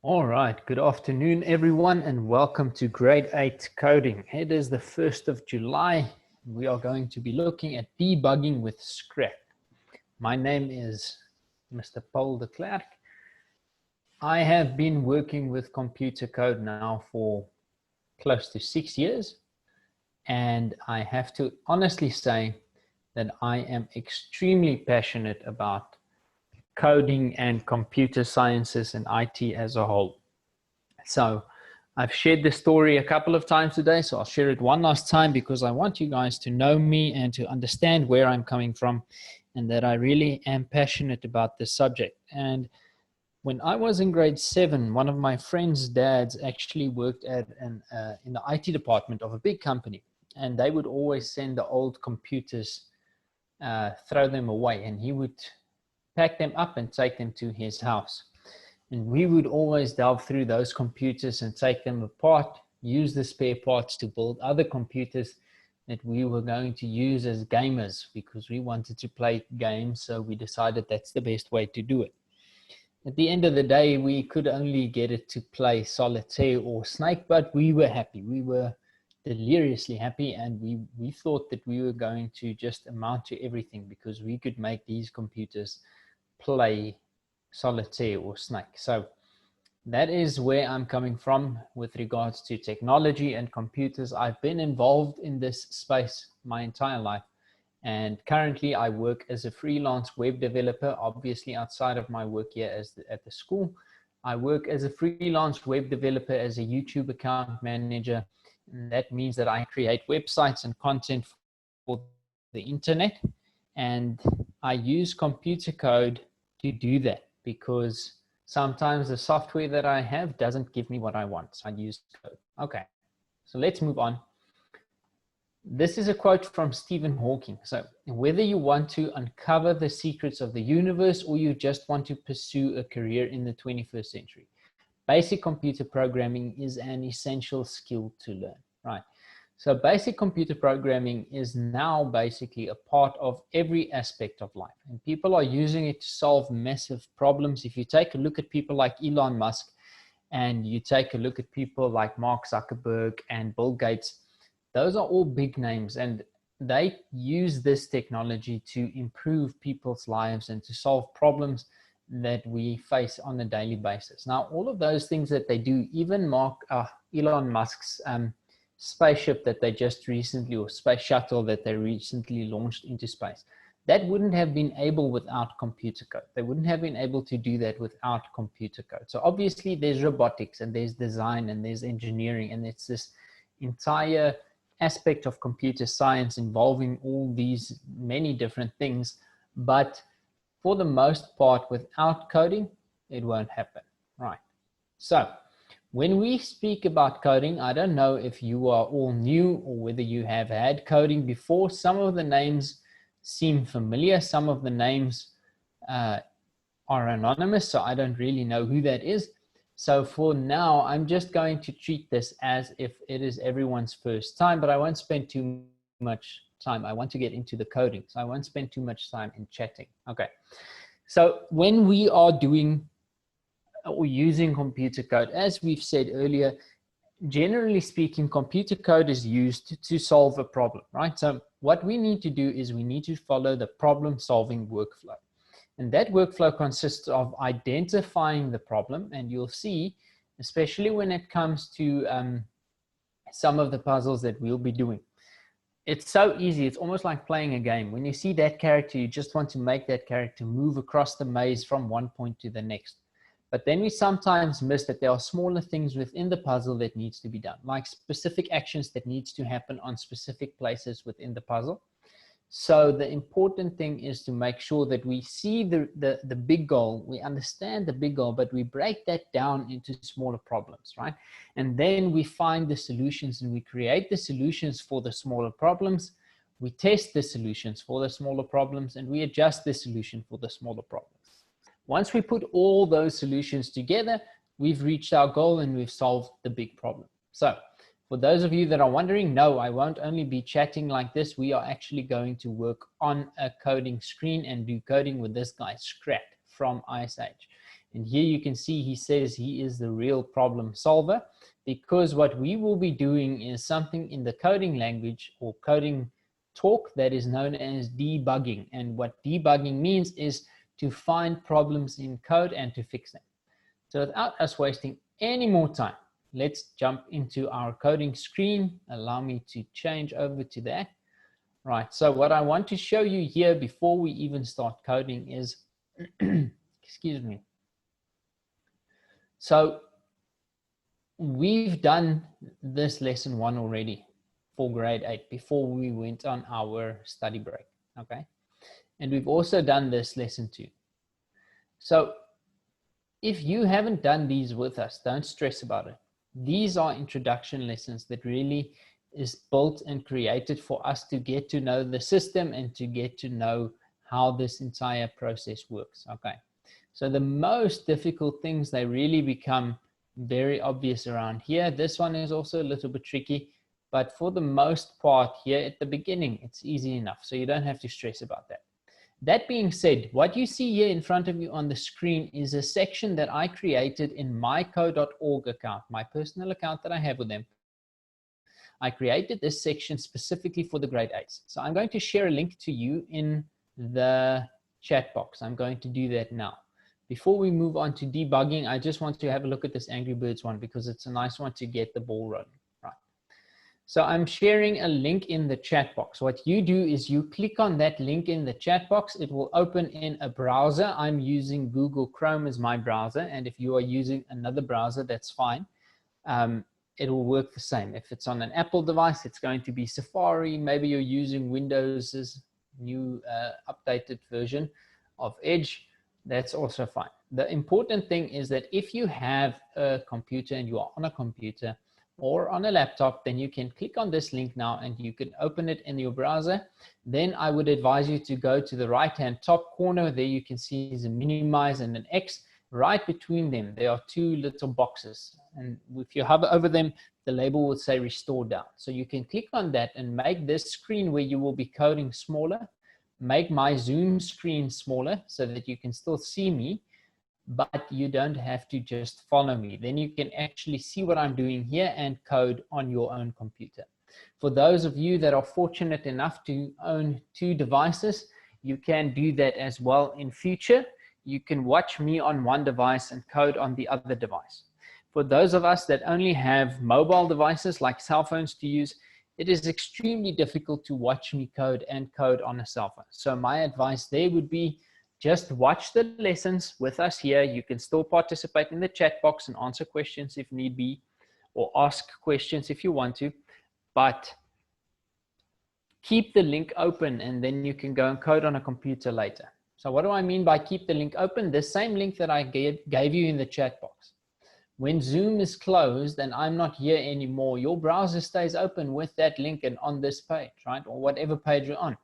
All right, good afternoon, everyone, and welcome to Grade 8 Coding. It is the 1st of July. We are going to be looking at debugging with Scrat. My name is Mr. Paul de Klerk. I have been working with computer code now for close to 6 years, and I have to honestly say that I am extremely passionate about coding and computer sciences and IT as a whole. So I've shared this story a couple of times today, so I'll share it one last time because I want you guys to know me and to understand where I'm coming from and that I really am passionate about this subject. And when I was in grade 7, one of my friend's dads actually worked at in the IT department of a big company, and they would always send the old computers, throw them away, and he would pack them up and take them to his house. And we would always delve through those computers and take them apart, use the spare parts to build other computers that we were going to use as gamers because we wanted to play games. So we decided that's the best way to do it. At the end of the day, we could only get it to play solitaire or snake, but we were happy. We were deliriously happy, and we thought that we were going to just amount to everything because we could make these computers play solitaire or snake. So that is where I'm coming from with regards to technology and computers. I've been involved in this space my entire life, and currently I work as a freelance web developer, obviously outside of my work here at the school. I work as a freelance web developer, as a YouTube account manager, and that means that I create websites and content for the internet, and I use computer code to do that because sometimes the software that I have doesn't give me what I want. So I use code. Okay, so let's move on. This is a quote from Stephen Hawking. So whether you want to uncover the secrets of the universe or you just want to pursue a career in the 21st century, basic computer programming is an essential skill to learn, right? So basic computer programming is now basically a part of every aspect of life, and people are using it to solve massive problems. If you take a look at people like Elon Musk and you take a look at people like Mark Zuckerberg and Bill Gates, those are all big names, and they use this technology to improve people's lives and to solve problems that we face on a daily basis. Now, all of those things that they do, even Elon Musk's spaceship that they just recently, or space shuttle that they recently launched into space, that wouldn't have been able without computer code. They wouldn't have been able to do that without computer code. So obviously there's robotics and there's design and there's engineering, and it's this entire aspect of computer science involving all these many different things. But for the most part, without coding, it won't happen, right? So when we speak about coding, I don't know if you are all new or whether you have had coding before. Some of the names seem familiar. Some of the names are anonymous, so I don't really know who that is. So for now, I'm just going to treat this as if it is everyone's first time, but I won't spend too much time. I want to get into the coding, so I won't spend too much time in chatting. Okay, so when we are doing or using computer code, as we've said earlier, generally speaking, computer code is used to solve a problem, right? So what we need to do is we need to follow the problem-solving workflow. And that workflow consists of identifying the problem, and you'll see, especially when it comes to some of the puzzles that we'll be doing, it's so easy. It's almost like playing a game. When you see that character, you just want to make that character move across the maze from one point to the next. But then we sometimes miss that there are smaller things within the puzzle that needs to be done, like specific actions that needs to happen on specific places within the puzzle. So the important thing is to make sure that we see the big goal, we understand the big goal, but we break that down into smaller problems, right? And then we find the solutions and we create the solutions for the smaller problems. We test the solutions for the smaller problems and we adjust the solution for the smaller problems. Once we put all those solutions together, we've reached our goal and we've solved the big problem. So for those of you that are wondering, no, I won't only be chatting like this. We are actually going to work on a coding screen and do coding with this guy, Scrat from ISH. And here you can see he says he is the real problem solver, because what we will be doing is something in the coding language or coding talk that is known as debugging. And what debugging means is to find problems in code and to fix them. So without us wasting any more time, let's jump into our coding screen. Allow me to change over to that. Right, so what I want to show you here before we even start coding is, excuse me. So we've done this lesson 1 already for grade 8 before we went on our study break, okay? And we've also done this lesson 2. So if you haven't done these with us, don't stress about it. These are introduction lessons that really is built and created for us to get to know the system and to get to know how this entire process works, okay? So the most difficult things, they really become very obvious around here. This one is also a little bit tricky, but for the most part here at the beginning, it's easy enough. So you don't have to stress about that. That being said, what you see here in front of you on the screen is a section that I created in mycode.org account, my personal account that I have with them. I created this section specifically for the grade 8s. So I'm going to share a link to you in the chat box. I'm going to do that now. Before we move on to debugging, I just want to have a look at this Angry Birds one because it's a nice one to get the ball rolling. Right. So I'm sharing a link in the chat box. What you do is you click on that link in the chat box. It will open in a browser. I'm using Google Chrome as my browser. And if you are using another browser, that's fine. It will work the same. If it's on an Apple device, it's going to be Safari. Maybe you're using Windows's new updated version of Edge. That's also fine. The important thing is that if you have a computer and you are on a computer or on a laptop, then you can click on this link now and you can open it in your browser. Then I would advise you to go to the right-hand top corner. There you can see is a minimize and an X. Right between them, there are 2 little boxes. And if you hover over them, the label will say restore down. So you can click on that and make this screen where you will be coding smaller. Make my Zoom screen smaller so that you can still see me, but you don't have to just follow me. Then you can actually see what I'm doing here and code on your own computer. For those of you that are fortunate enough to own 2 devices, you can do that as well in future. You can watch me on one device and code on the other device. For those of us that only have mobile devices like cell phones to use, it is extremely difficult to watch me code and code on a cell phone. So my advice there would be just watch the lessons with us here. You can still participate in the chat box and answer questions if need be, or ask questions if you want to, but keep the link open and then you can go and code on a computer later. So what do I mean by keep the link open? The same link that I gave you in the chat box. When Zoom is closed and I'm not here anymore, your browser stays open with that link and on this page, right? Or whatever page you're on.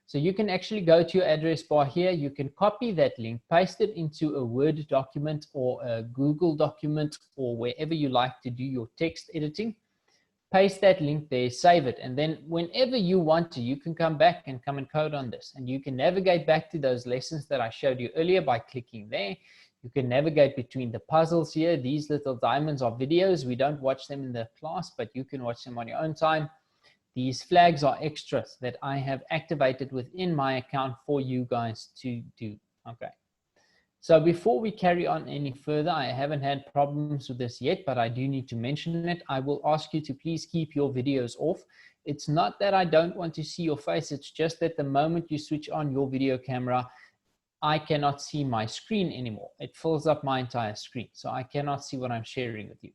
So you can actually go to your address bar here. You can copy that link, paste it into a Word document or a Google document or wherever you like to do your text editing. Paste that link there, save it, and then whenever you want to, you can come back and come and code on this. And you can navigate back to those lessons that I showed you earlier by clicking there. You can navigate between the puzzles here. These little diamonds are videos. We don't watch them in the class, but you can watch them on your own time. These flags are extras that I have activated within my account for you guys to do, okay? So before we carry on any further, I haven't had problems with this yet, but I do need to mention it. I will ask you to please keep your videos off. It's not that I don't want to see your face. It's just that the moment you switch on your video camera, I cannot see my screen anymore. It fills up my entire screen, so I cannot see what I'm sharing with you.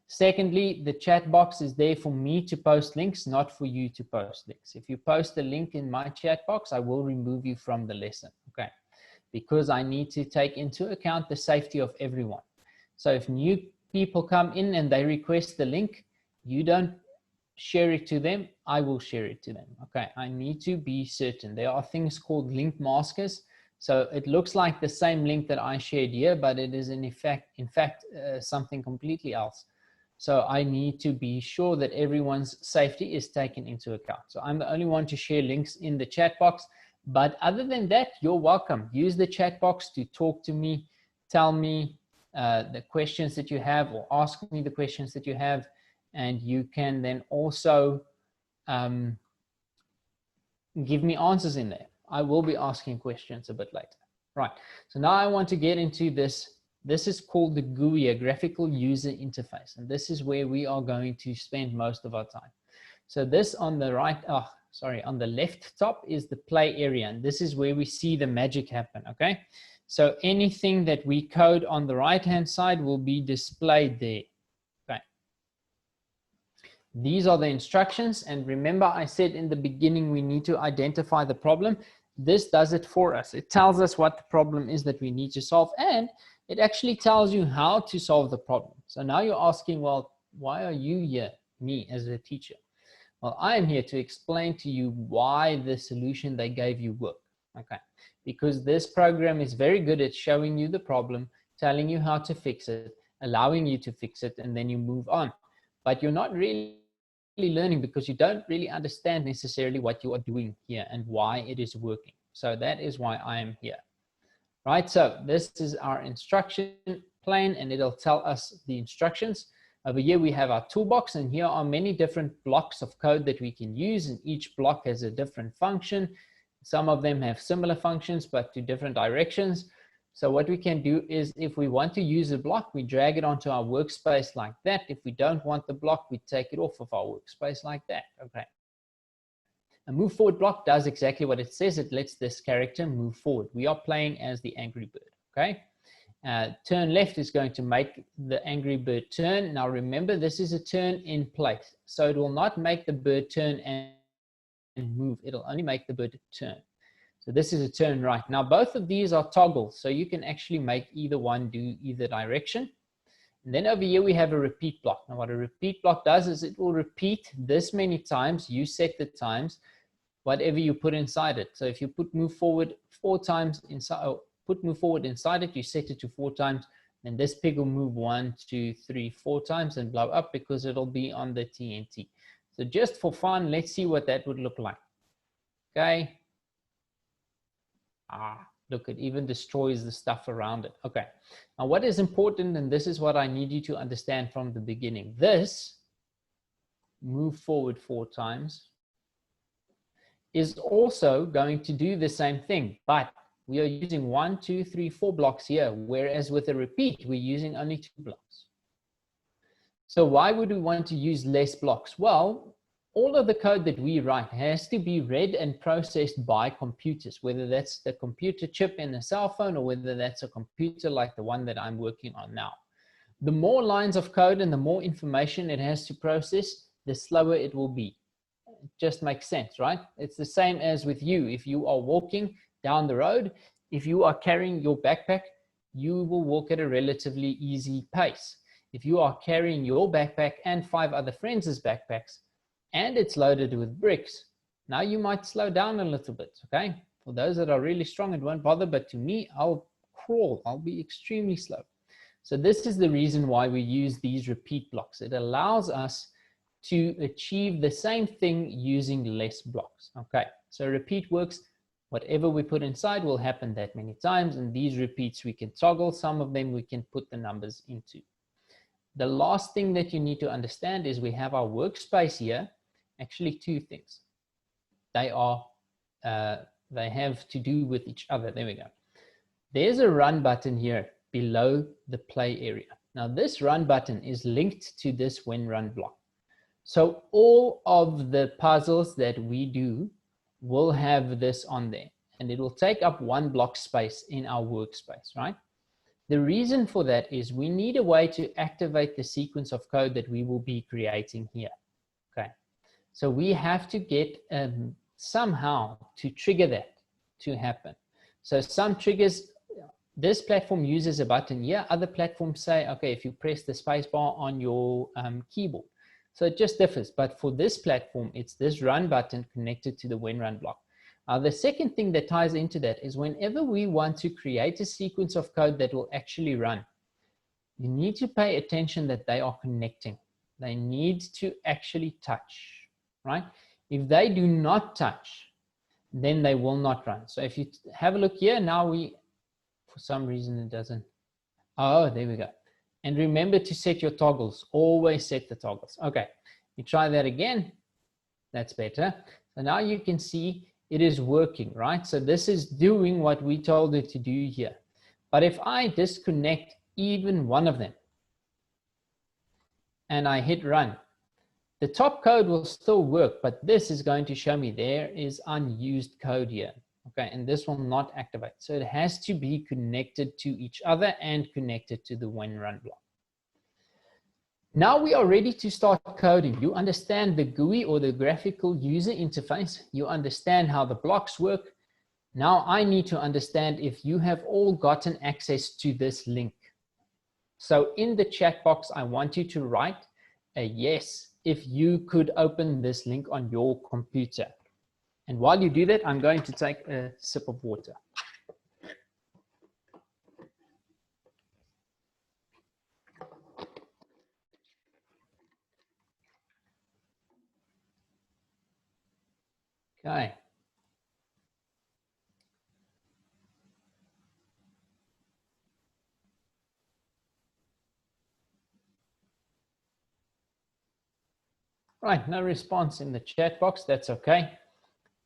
Secondly, the chat box is there for me to post links, not for you to post links. If you post a link in my chat box, I will remove you from the lesson, okay? Because I need to take into account the safety of everyone. So if new people come in and they request the link, you don't share it to them, I will share it to them. Okay, I need to be certain. There are things called link maskers. So it looks like the same link that I shared here, but it is in fact something completely else. So I need to be sure that everyone's safety is taken into account. So I'm the only one to share links in the chat box. But other than that, you're welcome. Use the chat box to talk to me, tell me the questions that you have, or ask me the questions that you have, and you can then also give me answers in there. I will be asking questions a bit later. Right, so now I want to get into this. This is called the Guia, Graphical User Interface, and this is where we are going to spend most of our time. So this on the right, on the left top is the play area, and this is where we see the magic happen, okay? So anything that we code on the right-hand side will be displayed there, okay? These are the instructions, and remember I said in the beginning we need to identify the problem. This does it for us. It tells us what the problem is that we need to solve, and it actually tells you how to solve the problem. So now you're asking, well, why are you here, me as a teacher? Well, I am here to explain to you why the solution they gave you worked, okay? Because this program is very good at showing you the problem, telling you how to fix it, allowing you to fix it, and then you move on. But you're not really learning because you don't really understand necessarily what you are doing here and why it is working. So that is why I am here, right? So this is our instruction plane, and it'll tell us the instructions. Over here we have our toolbox, and here are many different blocks of code that we can use, and each block has a different function. Some of them have similar functions but to different directions. So what we can do is, if we want to use a block, we drag it onto our workspace like that. If we don't want the block, we take it off of our workspace like that, okay? A move forward block does exactly what it says. It lets this character move forward. We are playing as the Angry Bird, okay? Turn left is going to make the Angry Bird turn. Now remember, this is a turn in place, so it will not make the bird turn and move. It'll only make the bird turn. So this is a turn right. Now both of these are toggles, so you can actually make either one do either direction. And then over here we have a repeat block. Now what a repeat block does is it will repeat this many times. You set the times, whatever you put inside it. So if you put move forward 4 times inside, or put move forward inside it, you set it to 4 times, and this pig will move 1, 2, 3, 4 times and blow up because it'll be on the TNT. So just for fun, let's see what that would look like. Okay. Look, it even destroys the stuff around it. Okay. Now what is important, and this is what I need you to understand from the beginning. This move forward 4 times is also going to do the same thing, but we are using 1, 2, 3, 4 blocks here, whereas with a repeat, we're using only 2 blocks. So why would we want to use less blocks? Well, all of the code that we write has to be read and processed by computers, whether that's the computer chip in a cell phone or whether that's a computer like the one that I'm working on now. The more lines of code and the more information it has to process, the slower it will be. It just makes sense, right? It's the same as with you. If you are walking down the road, if you are carrying your backpack, you will walk at a relatively easy pace. If you are carrying your backpack and 5 other friends' backpacks, and it's loaded with bricks, now you might slow down a little bit, okay? For those that are really strong, it won't bother, but to me, I'll crawl. I'll be extremely slow. So this is the reason why we use these repeat blocks. It allows us to achieve the same thing using less blocks, okay? So repeat works. Whatever we put inside will happen that many times, and these repeats we can toggle. Some of them we can put the numbers into. The last thing that you need to understand is we have our workspace here. Actually, 2 things. They have to do with each other. There we go. There's a run button here below the play area. Now this run button is linked to this when run block. So all of the puzzles that we do will have this on there, and it will take up 1 block space in our workspace, right? The reason for that is we need a way to activate the sequence of code that we will be creating here, okay? So we have to get somehow to trigger that to happen. So some triggers, this platform uses a button here. Other platforms say, okay, if you press the space bar on your keyboard. So it just differs. But for this platform, it's this run button connected to the when run block. The second thing that ties into that is whenever we want to create a sequence of code that will actually run, you need to pay attention that they are connecting. They need to actually touch, right? If they do not touch, then they will not run. So if you have a look here, now for some reason it doesn't. Oh, there we go. And remember to set your toggles. Always set the toggles. Okay, you try that again. That's better. So now you can see it is working, right? So this is doing what we told it to do here. But if I disconnect even one of them and I hit run, the top code will still work, but this is going to show me there is unused code here. Okay, and this will not activate. So it has to be connected to each other and connected to the when run block. Now we are ready to start coding. You understand the GUI or the graphical user interface. You understand how the blocks work. Now I need to understand if you have all gotten access to this link. So in the chat box, I want you to write a yes if you could open this link on your computer. And while you do that, I'm going to take a sip of water. Okay. Right, no response in the chat box. That's okay.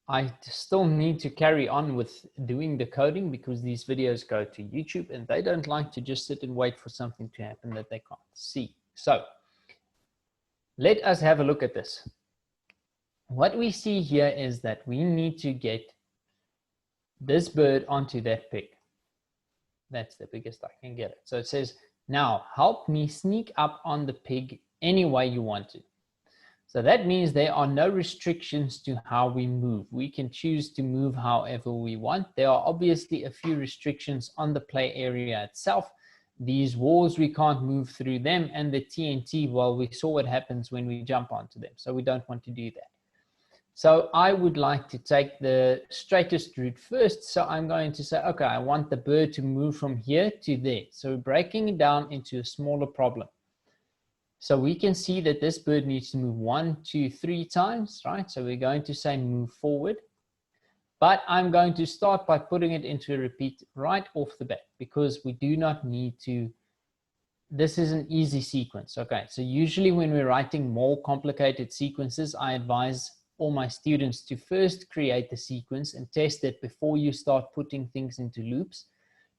I still need to carry on with doing the coding because these videos go to YouTube and they don't like to just sit and wait for something to happen that they can't see. So let us have a look at this. What we see here is that we need to get this bird onto that pig. That's the biggest I can get it. So it says, now help me sneak up on the pig any way you want to. So that means there are no restrictions to how we move. We can choose to move however we want. There are obviously a few restrictions on the play area itself. These walls, we can't move through them, and the TNT, well, we saw what happens when we jump onto them. So we don't want to do that. So I would like to take the straightest route first. So I'm going to say, okay, I want the bird to move from here to there. So we're breaking it down into a smaller problem. So we can see that this bird needs to move 1, 2, 3 times, right? So we're going to say move forward. But I'm going to start by putting it into a repeat right off the bat because we do not need to. This is an easy sequence. Okay, so usually when we're writing more complicated sequences, I advise all my students to first create the sequence and test it before you start putting things into loops,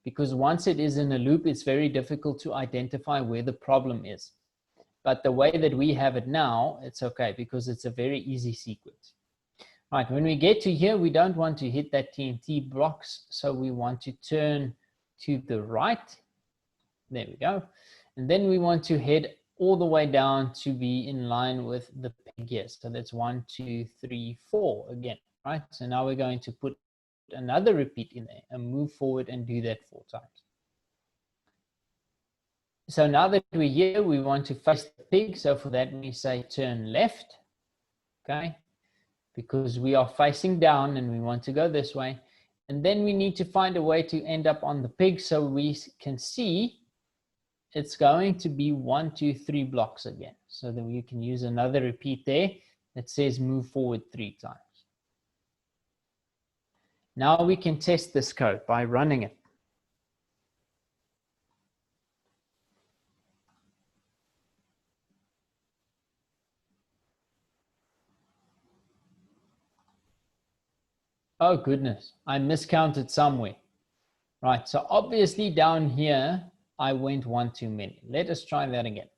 because once it is in a loop, it's very difficult to identify where the problem is. But the way that we have it now, it's okay because it's a very easy sequence. Right, when we get to here, we don't want to hit that TNT blocks, so we want to turn to the right. There we go. And then we want to head all the way down to be in line with the pig here. So that's 1, 2, 3, 4 again, right? So now we're going to put another repeat in there and move forward and do that 4 times. So now that we're here, we want to face the pig. So for that, we say turn left, okay? Because we are facing down and we want to go this way. And then we need to find a way to end up on the pig so we can see it's going to be 1, 2, 3 blocks again. So then you can use another repeat there that says move forward 3 times. Now we can test this code by running it. Oh goodness, I miscounted somewhere. Right, so obviously down here, I went 1 too many. Let us try that again.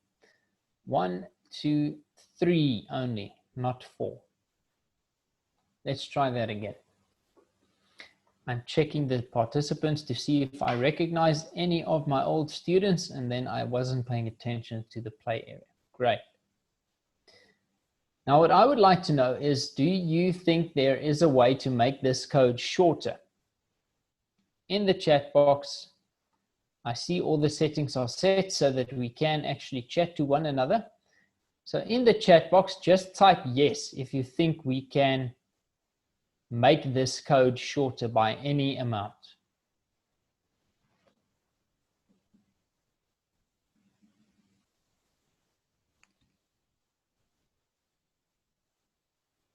1, 2, 3 only, not 4. Let's try that again. I'm checking the participants to see if I recognize any of my old students, and then I wasn't paying attention to the play area. Great. Now what I would like to know is, do you think there is a way to make this code shorter? In the chat box, I see all the settings are set so that we can actually chat to one another. So in the chat box, just type yes if you think we can make this code shorter by any amount.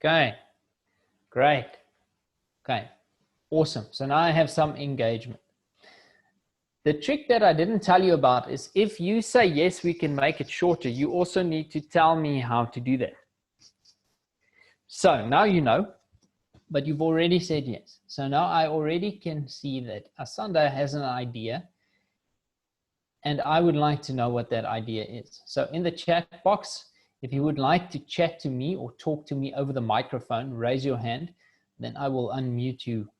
Okay, great. Okay, awesome. So now I have some engagement. The trick that I didn't tell you about is if you say, yes, we can make it shorter, you also need to tell me how to do that. So now you know, but you've already said yes. So now I already can see that Asanda has an idea, and I would like to know what that idea is. So in the chat box, if you would like to chat to me or talk to me over the microphone, raise your hand, then I will unmute you,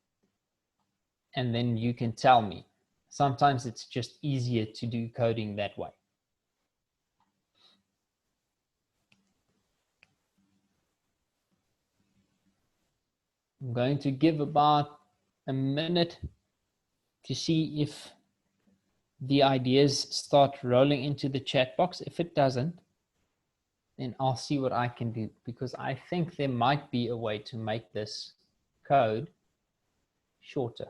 and then you can tell me. Sometimes it's just easier to do coding that way. I'm going to give about a minute to see if the ideas start rolling into the chat box. If it doesn't, then I'll see what I can do, because I think there might be a way to make this code shorter.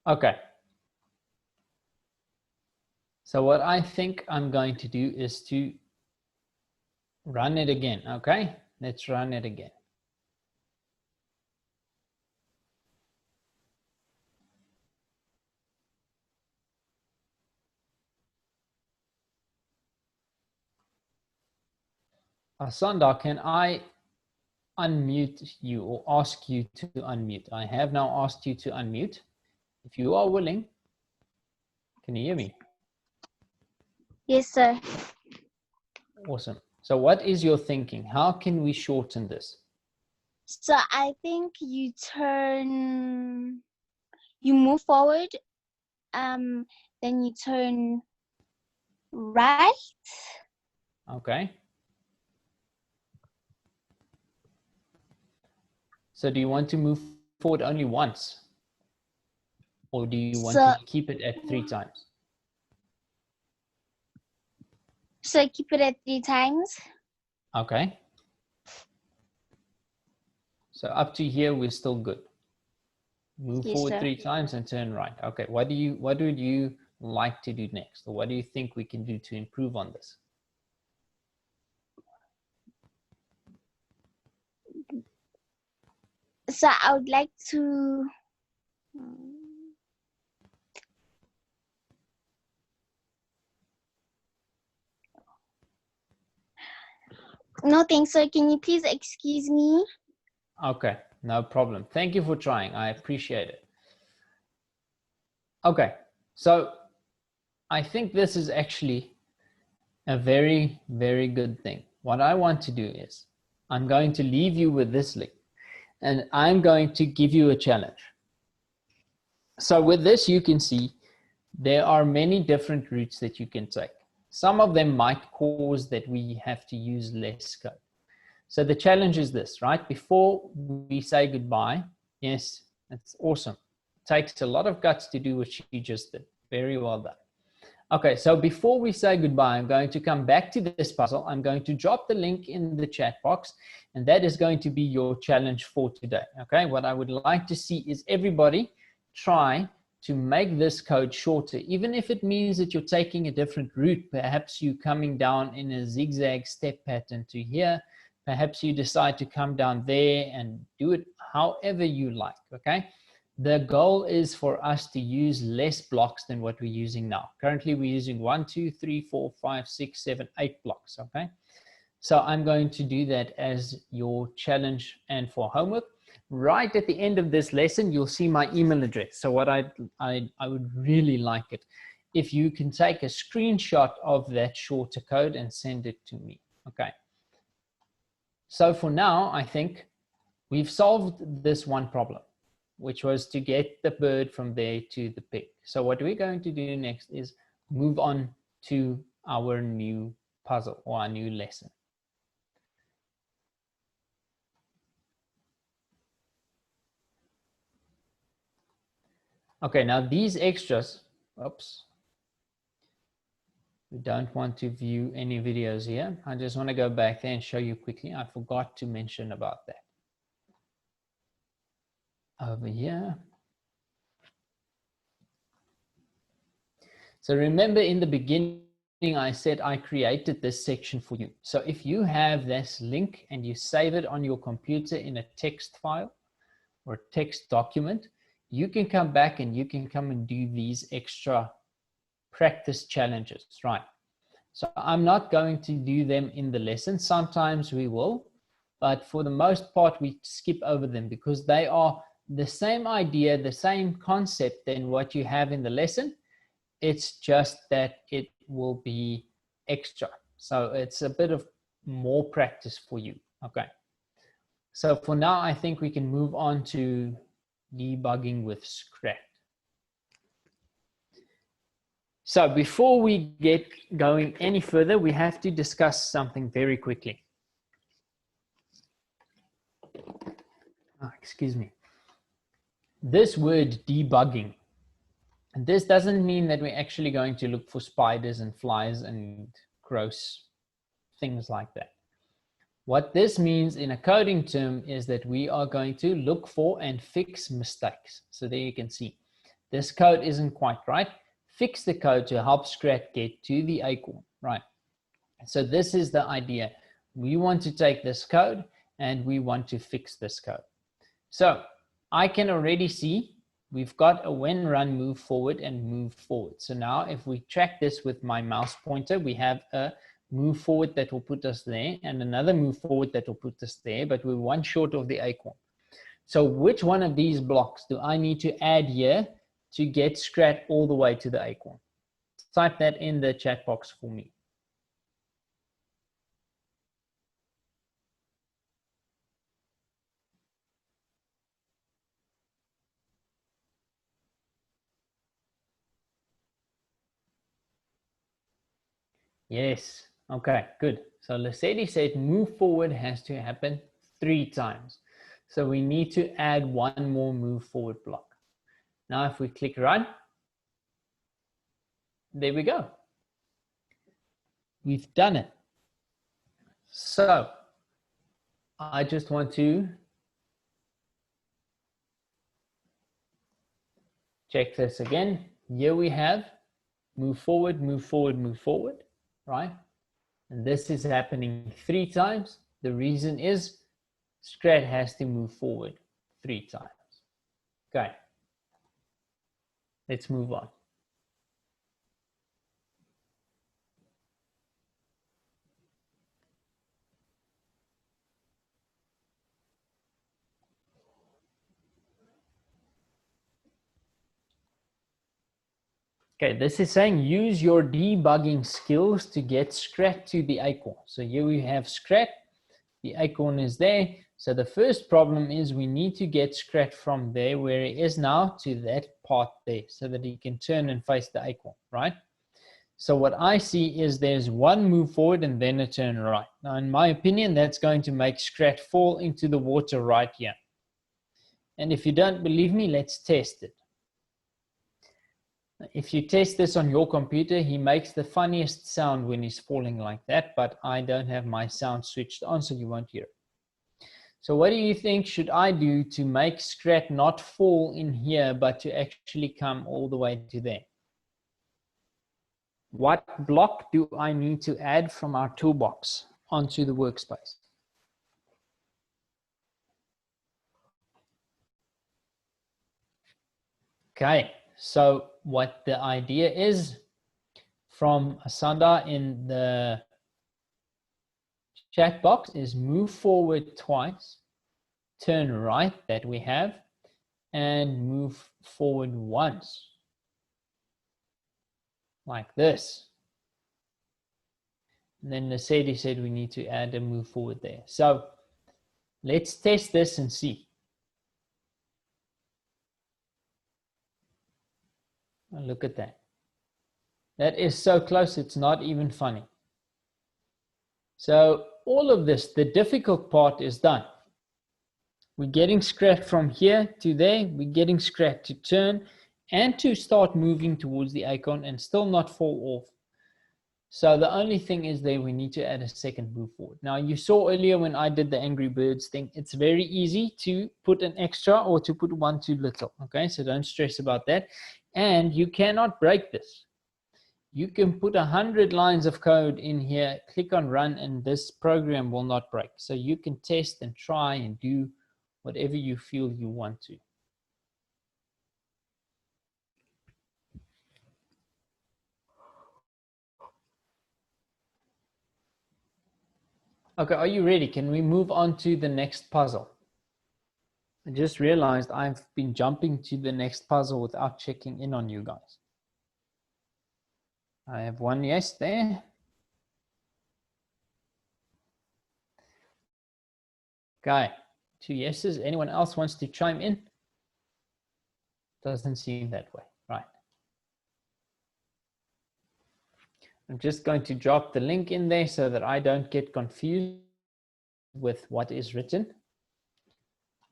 Okay. So what I think I'm going to do is to run it again. Okay, let's run it again. Asanda, can I unmute you or ask you to unmute? I have now asked you to unmute. If you are willing, can you hear me? Yes, sir. Awesome. So what is your thinking? How can we shorten this? So I think you move forward, then you turn right. Okay. So do you want to move forward only once? Or do you want to keep it at 3 times? So keep it at 3 times. Okay. So up to here, we're still good. Move Yes, forward sir. 3 times and turn right. Okay, what would you like to do next? Or what do you think we can do to improve on this? So I would like to no thanks, sir. Can you please excuse me? Okay, no problem. Thank you for trying. I appreciate it. Okay, so I think this is actually a very, very good thing. What I want to do is I'm going to leave you with this link, and I'm going to give you a challenge. So with this, you can see there are many different routes that you can take. Some of them might cause that we have to use less code. So the challenge is this, right? Before we say goodbye, yes, that's awesome. It takes a lot of guts to do what she just did. Very well done. Okay, so before we say goodbye, I'm going to come back to this puzzle. I'm going to drop the link in the chat box, and that is going to be your challenge for today. Okay, what I would like to see is everybody try to make this code shorter, even if it means that you're taking a different route. Perhaps you're coming down in a zigzag step pattern to here. Perhaps you decide to come down there and do it however you like, okay? The goal is for us to use less blocks than what we're using now. Currently, we're using 1, 2, 3, 4, 5, 6, 7, 8 blocks, okay? So I'm going to do that as your challenge and for homework. Right at the end of this lesson, you'll see my email address. So what I would really like it if you can take a screenshot of that shorter code and send it to me, okay? So for now, I think we've solved this one problem, which was to get the bird from there to the pig. So what we're going to do next is move on to our new puzzle or our new lesson. Okay, now these extras, oops. We don't want to view any videos here. I just want to go back there and show you quickly. I forgot to mention about that. Over here. So remember in the beginning, I said I created this section for you. So if you have this link and you save it on your computer in a text file or text document, you can come back and you can come and do these extra practice challenges, right? So I'm not going to do them in the lesson. Sometimes we will, but for the most part, we skip over them because they are the same idea, the same concept than what you have in the lesson. It's just that it will be extra. So it's a bit of more practice for you. Okay. So for now, I think we can move on to debugging with Scrat. So before we get going any further, we have to discuss something very quickly. Oh, excuse me. This word debugging, this doesn't mean that we're actually going to look for spiders and flies and gross things like that. What this means in a coding term is that we are going to look for and fix mistakes. So there you can see this code isn't quite right. Fix the code to help Scrat get to the acorn, right? So this is the idea. We want to take this code and we want to fix this code. So I can already see we've got a when run move forward and move forward. So now if we track this with my mouse pointer, we have a move forward that will put us there and another move forward that will put us there, but we're one short of the acorn. So which one of these blocks do I need to add here to get Scrat all the way to the acorn? Type that in the chat box for me. Yes, okay, good. So Lesedi said move forward has to happen 3 times. So we need to add one more move forward block. Now if we click run, there we go. We've done it. So I just want to check this again. Here we have move forward, move forward, move forward, right? And this is happening 3 times. The reason is Scrat has to move forward 3 times. Okay, let's move on. Okay, this is saying use your debugging skills to get Scrat to the acorn. So here we have Scrat, the acorn is there. So the first problem is we need to get Scrat from there where he is now to that part there so that he can turn and face the acorn, right? So what I see is there's one move forward and then a turn right. Now, in my opinion, that's going to make Scrat fall into the water right here. And if you don't believe me, let's test it. If you test this on your computer, he makes the funniest sound when he's falling like that, but I don't have my sound switched on, so you won't hear it. So what do you think should I do to make Scrat not fall in here, but to actually come all the way to there? What block do I need to add from our toolbox onto the workspace? Okay, so what the idea is from Asanda in the chat box is move forward twice, turn right that we have, and move forward once, like this. And then Lesedi said we need to add a move forward there. So let's test this and see. Oh, look at that. That is so close, it's not even funny. So all of this, the difficult part is done. We're getting Scrat from here to there. We're getting Scrat to turn and to start moving towards the acorn and still not fall off. So the only thing is there we need to add a second move forward. Now you saw earlier when I did the Angry Birds thing, it's very easy to put an extra or to put one too little. Okay, so don't stress about that. And you cannot break this. You can put 100 lines of code in here, click on run, and this program will not break. So you can test and try and do whatever you feel you want to. Okay, are you ready? Can we move on to the next puzzle? I just realized I've been jumping to the next puzzle without checking in on you guys. I have one yes there. Okay, 2 yeses. Anyone else wants to chime in? Doesn't seem that way. Right. I'm just going to drop the link in there so that I don't get confused with what is written.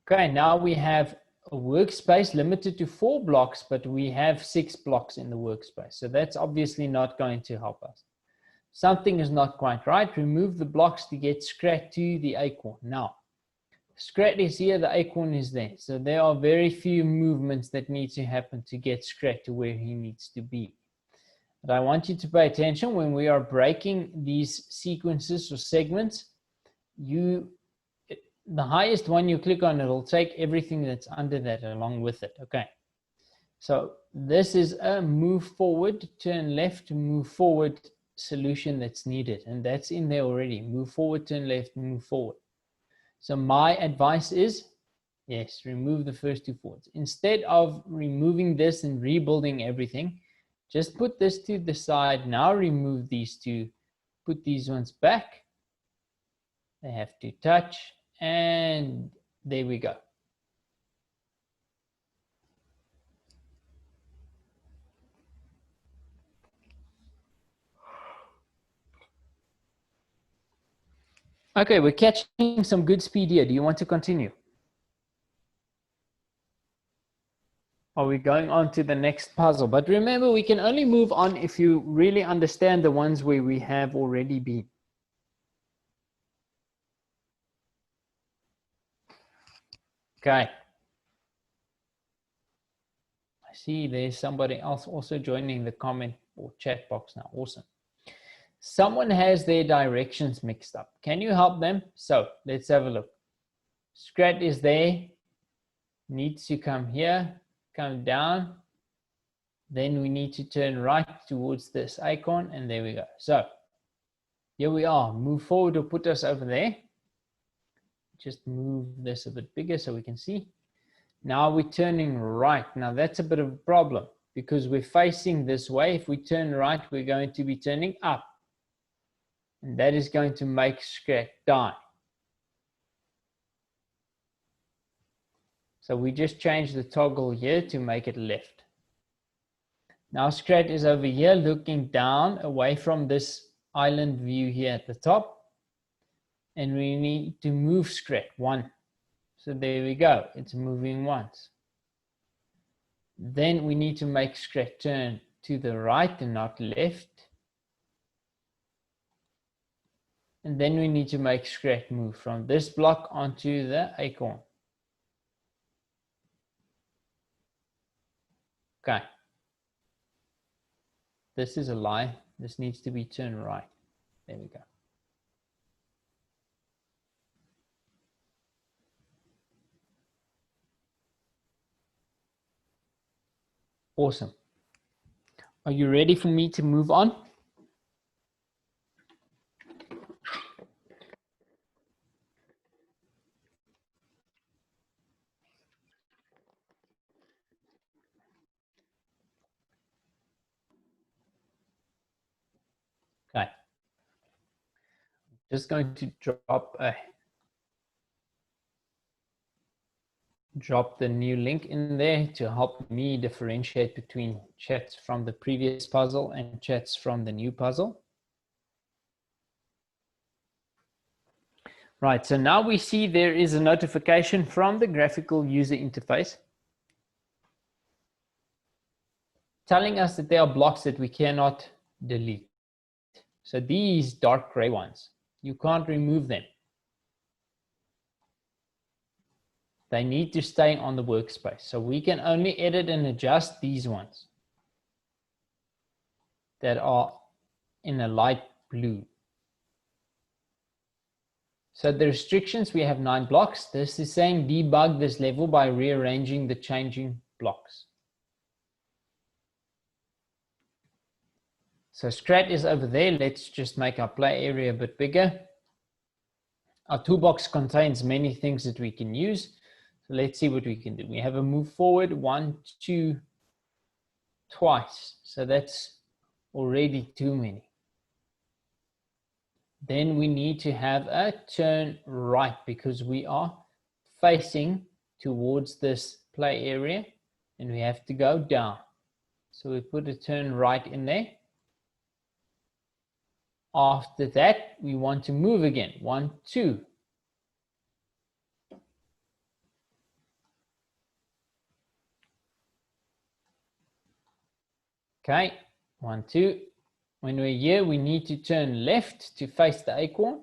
Okay, now we have a workspace limited to 4 blocks, but we have 6 blocks in the workspace. So that's obviously not going to help us. Something is not quite right. Remove the blocks to get Scrat to the acorn. Now, Scrat is here, the acorn is there. So there are very few movements that need to happen to get Scrat to where he needs to be. But I want you to pay attention when we are breaking these sequences or segments. The highest one you click on, it'll take everything that's under that along with it. Okay. So this is a move forward, turn left, move forward solution that's needed. And that's in there already. Move forward, turn left, move forward. So my advice is, yes, remove the first 2 forwards. Instead of removing this and rebuilding everything, just put this to the side. Now remove these 2, put these ones back. They have to touch, and there we go. Okay, we're catching some good speed here. Do you want to continue? Are we going on to the next puzzle? But remember, we can only move on if you really understand the ones where we have already been. Okay. I see there's somebody else also joining the comment or chat box now. Awesome. Someone has their directions mixed up. Can you help them? So let's have a look. Scrat is there, needs to come here, come down. Then we need to turn right towards this icon, and there we go. So here we are. Move forward to put us over there. Just move this a bit bigger so we can see. Now we're turning right. Now that's a bit of a problem because we're facing this way. If we turn right, we're going to be turning up. And that is going to make Scrat die. So we just change the toggle here to make it left. Now Scrat is over here looking down away from this island view here at the top. And we need to move Scrat 1. So there we go, it's moving once. Then we need to make Scrat turn to the right and not left. And then we need to make Scrat move from this block onto the acorn. Okay. This is a lie. This needs to be turned right. There we go. Awesome. Are you ready for me to move on? Okay. Just going to drop the new link in there to help me differentiate between chats from the previous puzzle and chats from the new puzzle. Right, so now we see there is a notification from the graphical user interface telling us that there are blocks that we cannot delete. So these dark gray ones, you can't remove them. They need to stay on the workspace. So we can only edit and adjust these ones that are in a light blue. So the restrictions, we have 9 blocks. This is saying debug this level by rearranging the changing blocks. So Scrat is over there. Let's just make our play area a bit bigger. Our toolbox contains many things that we can use. So let's see what we can do. We have a move forward, 1, 2, twice. So that's already too many. Then we need to have a turn right because we are facing towards this play area and we have to go down. So we put a turn right in there. After that, we want to move again. 1, 2. Okay, 1, 2. When we're here, we need to turn left to face the acorn.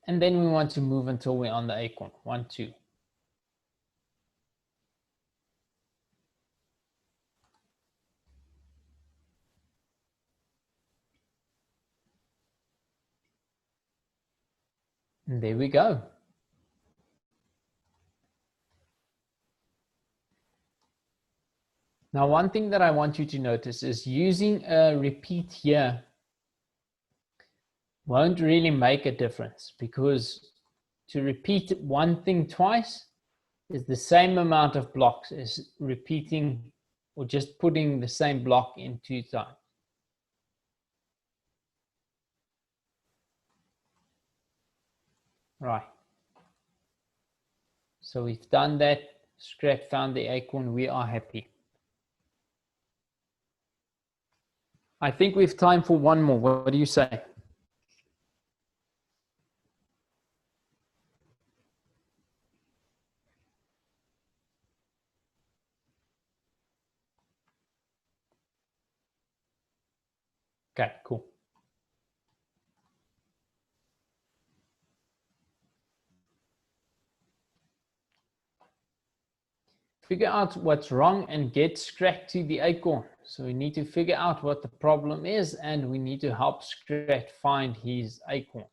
And then we want to move until we're on the acorn. 1, 2. And there we go. Now, one thing that I want you to notice is using a repeat here won't really make a difference because to repeat one thing twice is the same amount of blocks as repeating or just putting the same block in 2 times. Right. So we've done that. Scrat found the acorn. We are happy. I think we've time for one more. What do you say? Okay, cool. Figure out what's wrong and get Scrat to the acorn. So we need to figure out what the problem is and we need to help Scrat find his acorn.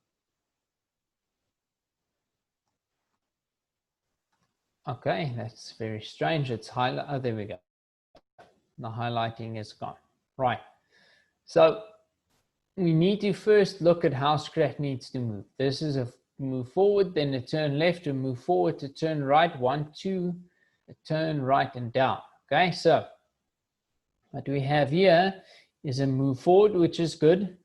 Okay, that's very strange. It's highlight. Oh, there we go. The highlighting is gone. Right. So we need to first look at how Scrat needs to move. This is a move forward, then a turn left, a move forward, to turn right, 1, 2, a turn right and down. Okay, so what we have here is a move forward, which is good.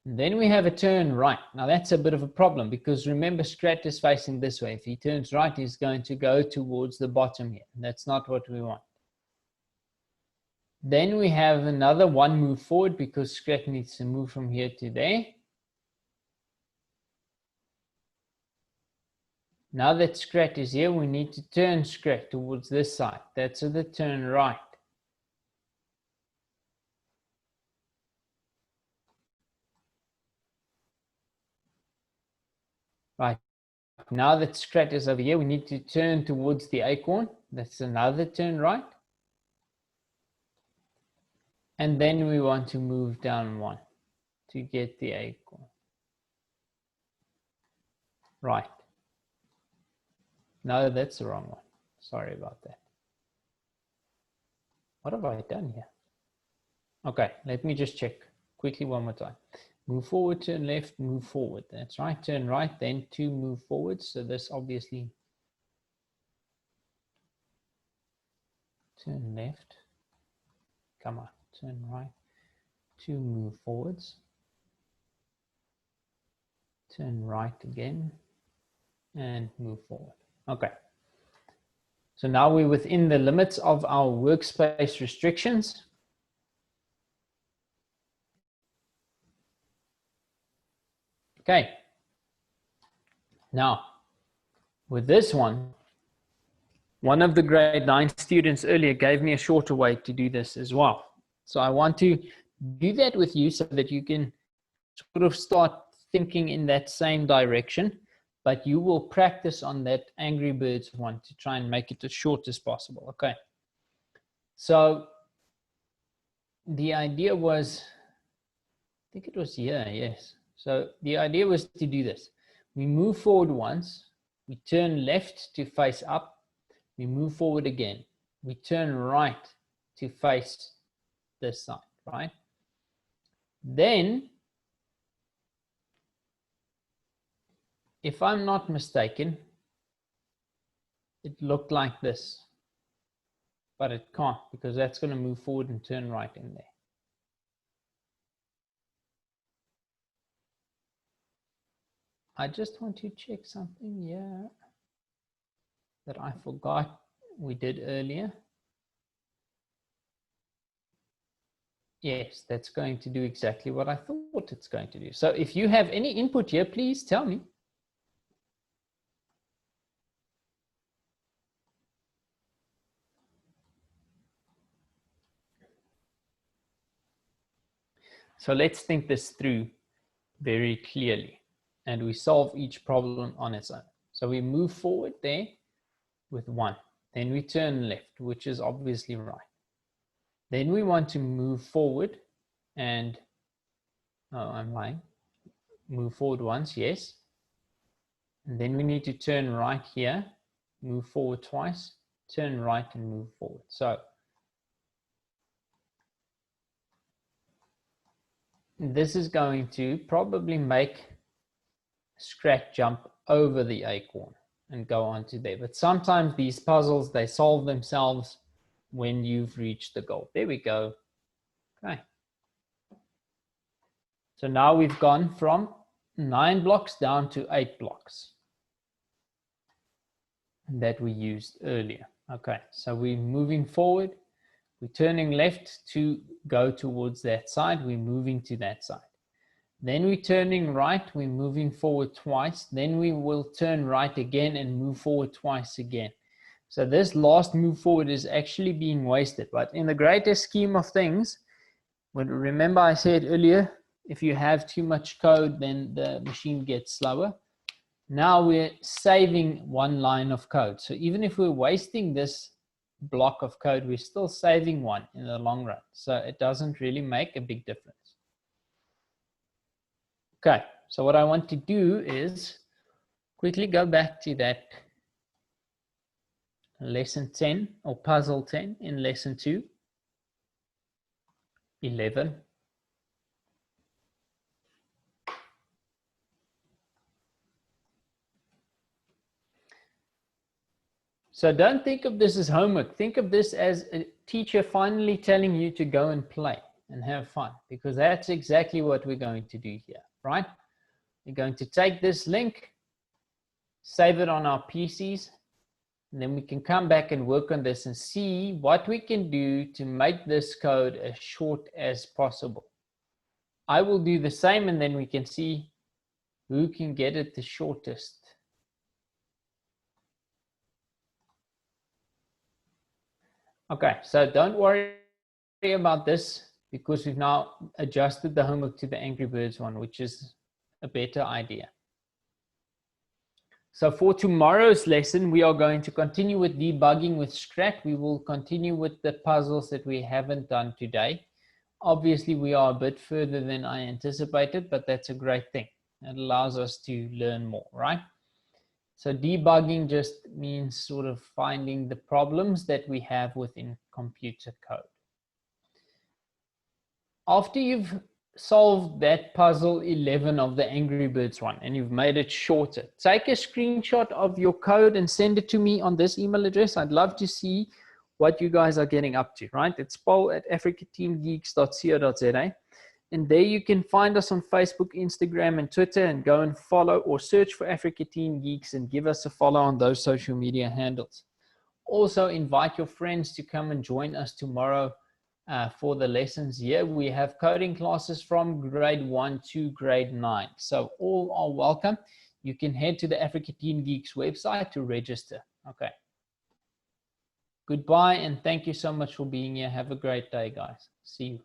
And then we have a turn right. Now that's a bit of a problem because remember Scrat is facing this way. If he turns right, he's going to go towards the bottom here. That's not what we want. Then we have another 1 move forward because Scrat needs to move from here to there. Now that Scrat is here, we need to turn Scrat towards this side. That's the turn right. Right. Now that Scrat is over here, we need to turn towards the acorn. That's another turn right. And then we want to move down 1 to get the acorn. Right. No, that's the wrong one. Sorry about that. What have I done here? Okay, let me just check quickly one more time. Move forward, turn left, move forward. That's right. Turn right, then 2 move forwards. So this obviously turn left. Come on, turn right, 2 move forwards. Turn right again and move forward. Okay. So now we're within the limits of our workspace restrictions. Okay. Now, with this one, One of the grade 9 students earlier gave me a shorter way to do this as well. So I want to do that with you so that you can sort of start thinking in that same direction, but you will practice on that Angry Birds one to try and make it as short as possible. Okay. So the idea was, I think it was here, yes. So the idea was to do this. We move forward once, we turn left to face up, we move forward again. We turn right to face this side, right? Then, if I'm not mistaken, it looked like this, but it can't because that's going to move forward and turn right in there. I just want to check something here that I forgot we did earlier. Yes, that's going to do exactly what I thought it's going to do. So if you have any input here, please tell me. So let's think this through very clearly, and we solve each problem on its own. So we move forward there with 1. Then we turn left, which is obviously right. Then we want to move forward and, oh, I'm lying. Move forward once, yes. And then we need to turn right here, move forward twice, turn right and move forward. So this is going to probably make Scrat jump over the acorn and go onto there. But sometimes these puzzles, they solve themselves when you've reached the goal. There we go. Okay. So now we've gone from 9 blocks down to 8 blocks that we used earlier. Okay, so we're moving forward. We're turning left to go towards that side. We're moving to that side. Then we're turning right. We're moving forward twice. Then we will turn right again and move forward twice again. So this last move forward is actually being wasted. But in the greater scheme of things, remember I said earlier, if you have too much code, then the machine gets slower. Now we're saving 1 line of code. So even if we're wasting this block of code, we're still saving 1 in the long run. So it doesn't really make a big difference. Okay, so what I want to do is quickly go back to that lesson 10 or puzzle 10 in lesson 2, 11. So don't think of this as homework. Think of this as a teacher finally telling you to go and play and have fun, because that's exactly what we're going to do here, right? We're going to take this link, save it on our PCs, and then we can come back and work on this and see what we can do to make this code as short as possible. I will do the same, and then we can see who can get it the shortest. Okay, so don't worry about this because we've now adjusted the homework to the Angry Birds one, which is a better idea. So for tomorrow's lesson, we are going to continue with debugging with Scrat. We will continue with the puzzles that we haven't done today. Obviously, we are a bit further than I anticipated, but that's a great thing. It allows us to learn more, right? So debugging just means sort of finding the problems that we have within computer code. After you've solved that puzzle 11 of the Angry Birds one and you've made it shorter, take a screenshot of your code and send it to me on this email address. I'd love to see what you guys are getting up to, right? It's paul@africateamgeeks.co.za. And there you can find us on Facebook, Instagram, and Twitter, and go and follow or search for Africa Team Geeks and give us a follow on those social media handles. Also invite your friends to come and join us tomorrow for the lessons here. We have coding classes from grade 1 to grade 9. So all are welcome. You can head to the Africa Team Geeks website to register. Okay. Goodbye, and thank you so much for being here. Have a great day, guys. See you.